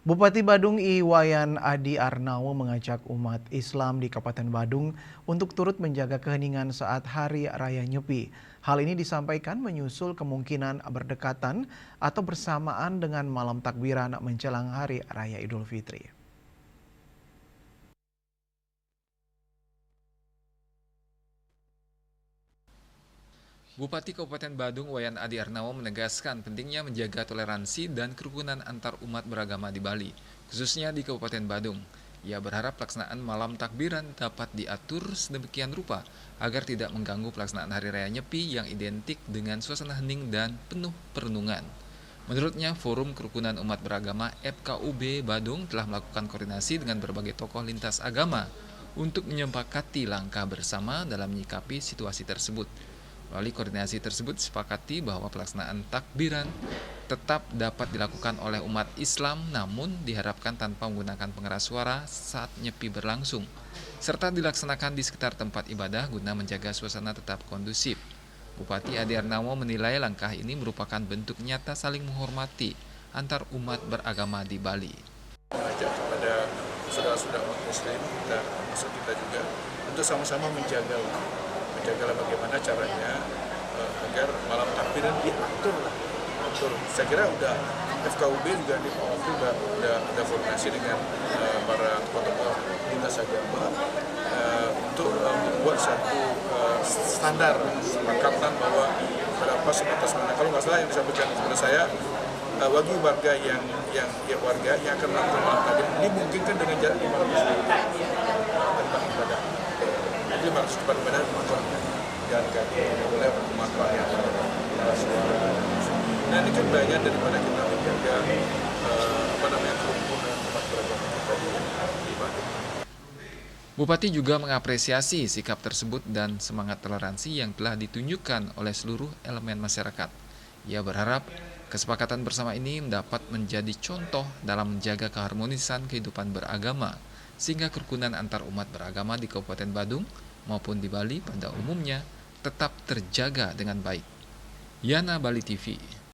Bupati Badung Iwayan Adi Arnawo mengajak umat Islam di Kabupaten Badung untuk turut menjaga keheningan saat Hari Raya Nyepi. Hal ini disampaikan menyusul kemungkinan berdekatan atau bersamaan dengan malam takbiran menjelang Hari Raya Idul Fitri. Bupati Kabupaten Badung Wayan Adi Arnawo menegaskan pentingnya menjaga toleransi dan kerukunan antar umat beragama di Bali, khususnya di Kabupaten Badung. Ia berharap pelaksanaan malam takbiran dapat diatur sedemikian rupa agar tidak mengganggu pelaksanaan Hari Raya Nyepi yang identik dengan suasana hening dan penuh perenungan. Menurutnya, Forum Kerukunan Umat Beragama FKUB Badung telah melakukan koordinasi dengan berbagai tokoh lintas agama untuk menyepakati langkah bersama dalam menyikapi situasi tersebut. Melalui koordinasi tersebut disepakati bahwa pelaksanaan takbiran tetap dapat dilakukan oleh umat Islam namun diharapkan tanpa menggunakan pengeras suara saat nyepi berlangsung, serta dilaksanakan di sekitar tempat ibadah guna menjaga suasana tetap kondusif. Bupati Adi Arnawo menilai langkah ini merupakan bentuk nyata saling menghormati antar umat beragama di Bali. Mengajak kepada saudara-saudara umat muslim dan termasuk kita juga untuk sama-sama menjagalah bagaimana caranya agar malam takbiran diatur lah. Saya kira udah FKUB juga di waktu udah koordinasi dengan para tokoh lintas agama untuk membuat satu standar kesepakatan bahwa berapa sebatas mana. Kalau nggak salah yang disampaikan kepada saya bagi warga yang warga yang akan melakukan malam takbiran dimungkinkan dengan jarak 500 tempat ibadah. Jadi 500 tempat ibadah jalan kaki boleh bermanfaat yang suara. Nah ini kan bagian daripada kita menjaga kerukunan umat beragama kita di Badung. Bupati juga mengapresiasi sikap tersebut dan semangat toleransi yang telah ditunjukkan oleh seluruh elemen masyarakat. Ia berharap kesepakatan bersama ini dapat menjadi contoh dalam menjaga keharmonisan kehidupan beragama, sehingga kerukunan antar umat beragama di Kabupaten Badung maupun di Bali pada umumnya tetap terjaga dengan baik. Yana Bali TV.